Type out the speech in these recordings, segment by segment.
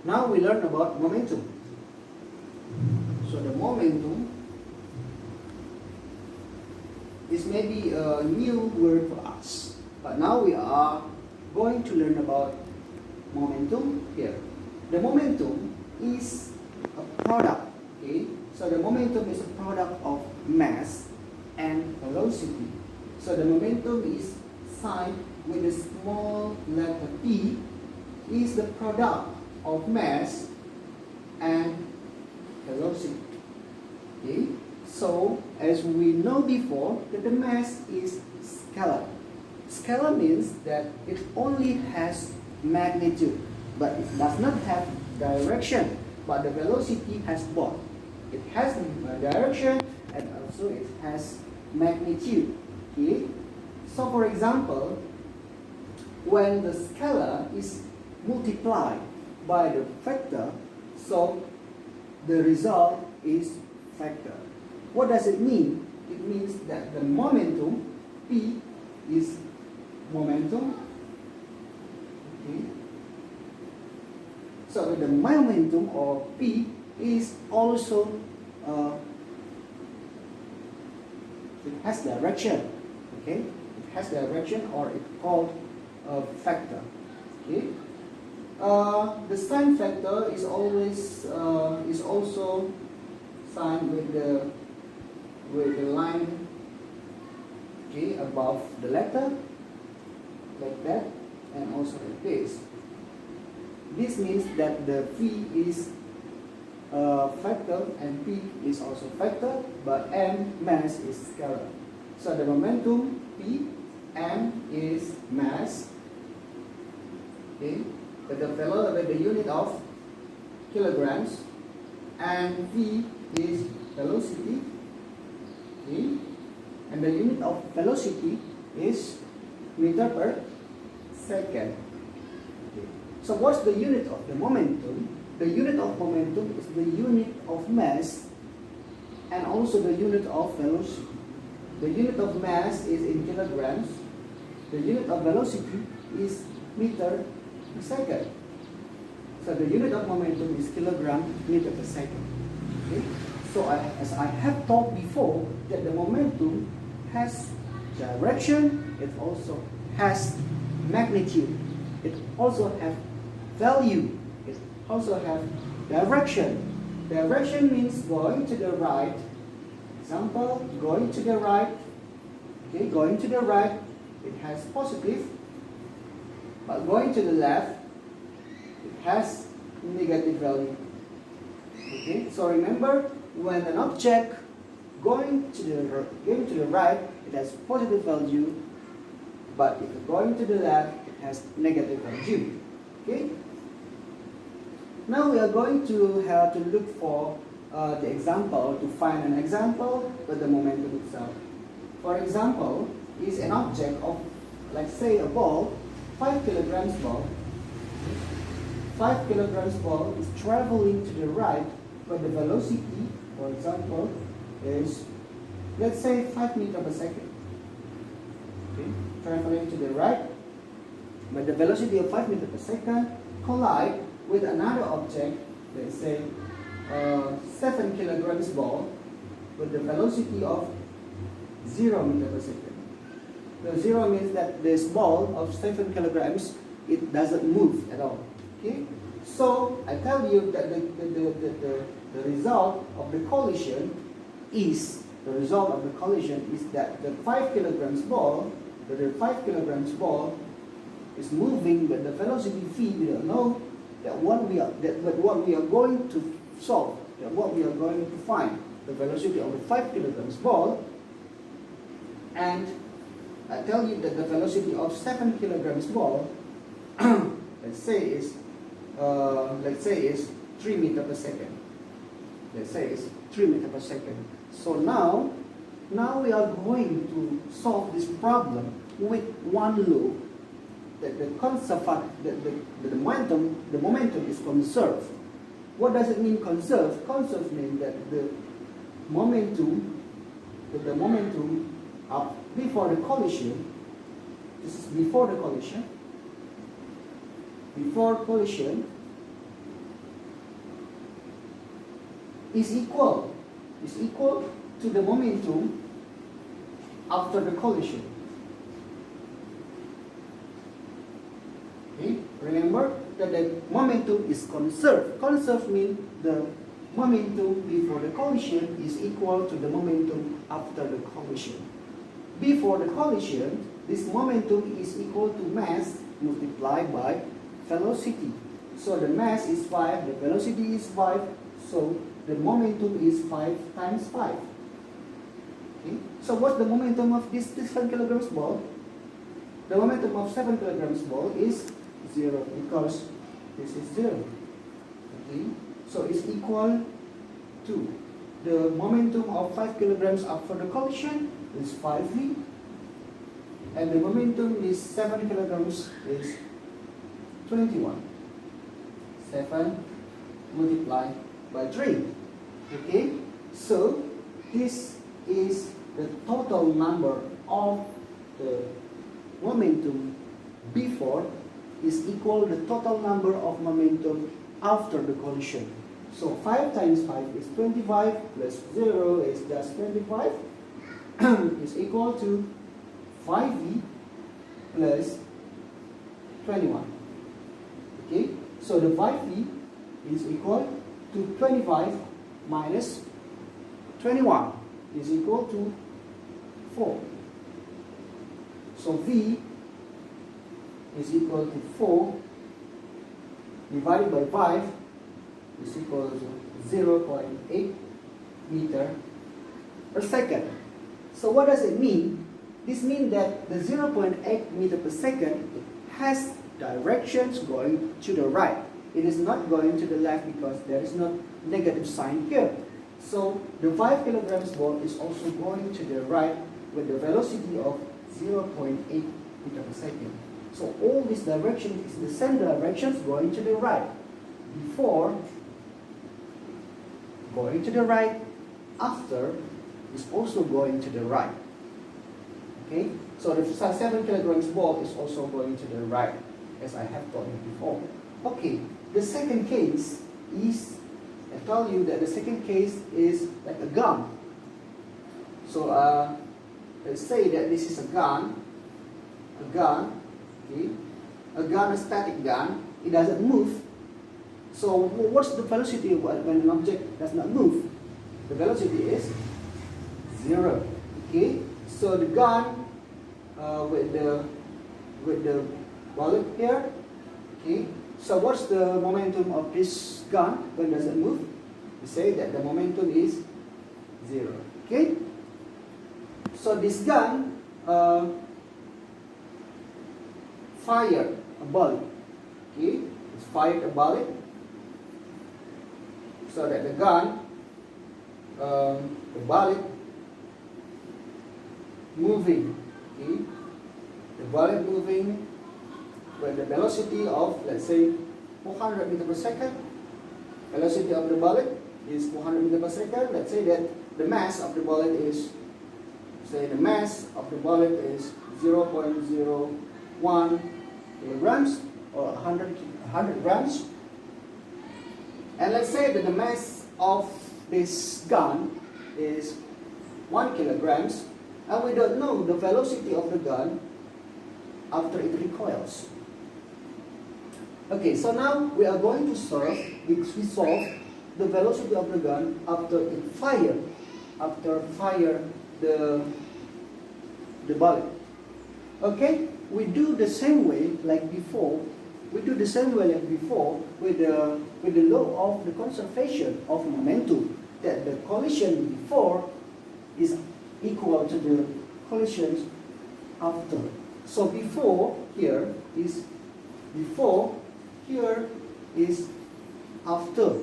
Now we learn about momentum. So the momentum is maybe a new word for us, but now we are going to learn about momentum here. The momentum is a product, okay? So the momentum is a product of mass and velocity. So the momentum is signed with a small letter p, is the product of mass and velocity. Okay? So as we know before, that the mass is scalar. Scalar means that it only has magnitude, but it does not have direction. But the velocity has both. It has direction and also it has magnitude. Okay? So for example, when the scalar is multiplied by the vector, so the result is vector. What does it mean? It means that the momentum P is momentum. Okay. So the momentum or P is also it has direction. Okay, it has direction, or it's called a vector. Okay. The sign factor is always is also signed with the line, okay, above the letter, like that, and also like this. This means that the V is vector and P is also vector, but M mass is scalar. So the momentum P, M is mass, okay, with the unit of kilograms, and V is velocity, okay, and the unit of velocity is meter per second. Okay. So what's the unit of the momentum? The unit of momentum is the unit of mass and also the unit of velocity. The unit of mass is in kilograms. The unit of velocity is meter per second. So the unit of momentum is kilogram meter per second. Okay? So as I have taught before, that the momentum has direction, it also has magnitude, it also has value, it also has direction. Direction means going to the right. Example, going to the right. Okay, going to the right, it has positive, but going to the left, it has negative value. Okay, so remember, when an object going to the right, it has positive value, but if it's going to the left, it has negative value. Okay. Now we are going to have to look for the example, to find an example with the momentum itself. For example, is an object of, like say, a ball, 5 kilograms ball. 5 kilograms ball is traveling to the right, but the velocity, for example, is, let's say, 5 meters per second. Okay, traveling to the right, but the velocity of 5 meters per second collide with another object, let's say 7 kilograms ball, with the velocity of 0 meters per second. So 0 means that this ball of 7 kilograms, it doesn't move at all. Okay? So I tell you that the result of the collision is, that the 5 kilograms ball, is moving, but the velocity v, we don't know that what we are going to solve, that what we are going to find, the velocity of the 5 kilograms ball, and I tell you that the velocity of 7 kilograms ball, let's say is 3 meters per second. Let's say it's 3 meters per second. So now we are going to solve this problem with one loop. That the momentum is conserved. What does it mean conserved? Conserved means that the momentum before the collision, this is before the collision, is equal to the momentum after the collision. Okay? Remember that the momentum is conserved. Conserved means the momentum before the collision is equal to the momentum after the collision. Before the collision, this momentum is equal to mass multiplied by velocity. So the mass is 5, the velocity is 5, so the momentum is 5 times 5. Okay? So what's the momentum of this 7 kilograms ball? The momentum of 7 kilograms ball is 0 because this is 0. Okay? So it's equal to the momentum of 5 kilograms after the collision is 5v, and the momentum is 7 kilograms is 21. 7 multiplied by 3. Okay? So this is the total number of the momentum before is equal to the total number of momentum after the collision. So 5 times 5 is 25 plus 0 is just 25 is equal to 5v plus 21. Okay? So the 5v is equal to 25 minus 21 is equal to 4. So v is equal to 4 divided by 5 is equal to 0.8 meter per second. So what does it mean? This means that the 0.8 meter per second has directions going to the right. It is not going to the left because there is no negative sign here. So the 5 kilograms ball is also going to the right with the velocity of 0.8 meter per second. So all these directions is the same directions going to the right. Before going to the right, after is also going to the right. Okay? So the 7 kilograms ball is also going to the right, as I have told you before. Okay, the second case is, I told you that the second case is like a gun. So let's say that this is a gun, okay? A gun, a static gun, it doesn't move. So what's the velocity when an object does not move? The velocity is 0. Okay, so the gun with the bullet here. Okay, so what's the momentum of this gun when it doesn't move? We say that the momentum is 0. Okay, so this gun fired a bullet. Okay, it's fired a bullet. So that the gun, the bullet moving, okay? The bullet moving with the velocity of, let's say, 400 meters per second. Velocity of the bullet is 400 meters per second. Let's say that the mass of the bullet is, say the mass of the bullet is 0.01 kilograms or 100 grams. And let's say that the mass of this gun is 1 kilograms, and we don't know the velocity of the gun after it recoils. Okay, so now we are going to solve the velocity of the gun after it fire the bullet. Okay, we do the same way like before. We do the same way like before with the law of the conservation of momentum, that the collision before is equal to the collisions after. So before here is after.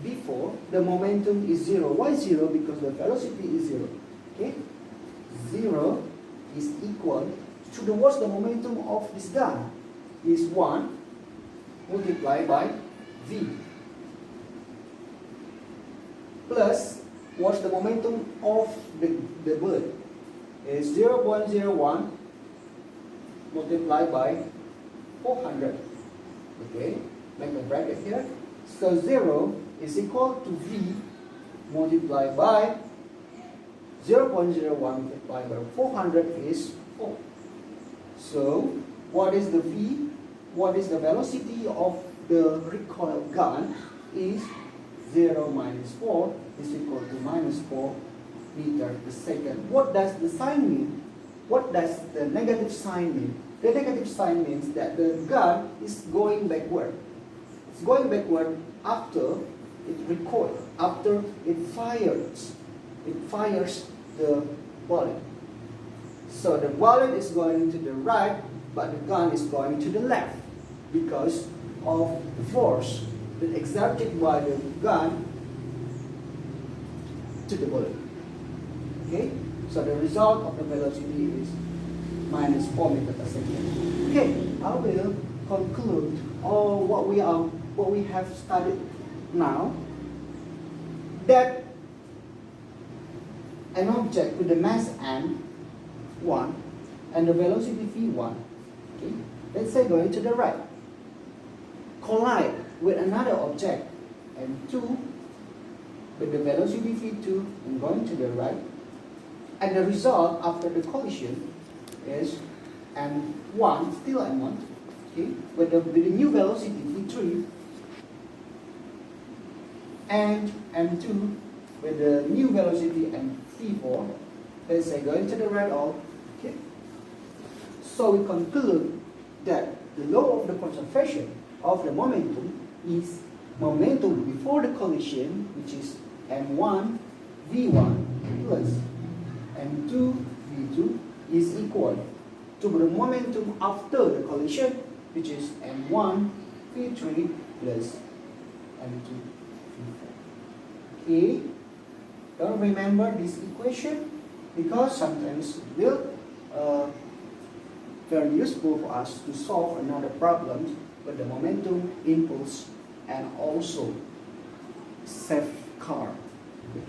Before, the momentum is 0. Why 0? Because the velocity is 0. Okay? 0 is equal to what's the momentum of this gun? Is 1 multiplied by v. Plus, what's the momentum of the bullet? Is 0.01 multiplied by 400. Okay, make a bracket here. So 0 is equal to v multiplied by 0.01 multiplied by 400 is 4. So what is the V? What is the velocity of the recoil gun? Is 0 minus 4 is equal to minus 4 meter per second. What does the sign mean? What does the negative sign mean? The negative sign means that the gun is going backward. It's going backward after it recoils, after it fires. It fires the bullet. So the bullet is going to the right, but the gun is going to the left because of the force that exerted by the gun to the bullet. Okay? So the result of the velocity is minus 4 meters per second. Okay, I will conclude all what we have studied now, that an object with the mass m1 and the velocity v1, okay, let's say going to the right, collide with another object m2 with the velocity v2 and going to the right, and the result after the collision is m1, still m1, okay, with the new velocity v3, and m2 with the new velocity v4, let's say going to the right all, okay. So we conclude that the law of the conservation of the momentum is momentum before the collision, which is m1 v1 plus m2 v2 is equal to the momentum after the collision, which is m1 v3 plus m2 v4. Okay, don't remember this equation because sometimes it will very useful for us to solve another problem with the momentum, impulse, and also safe car.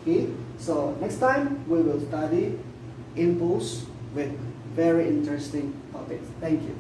Okay, so next time we will study impulse with very interesting topics. Thank you.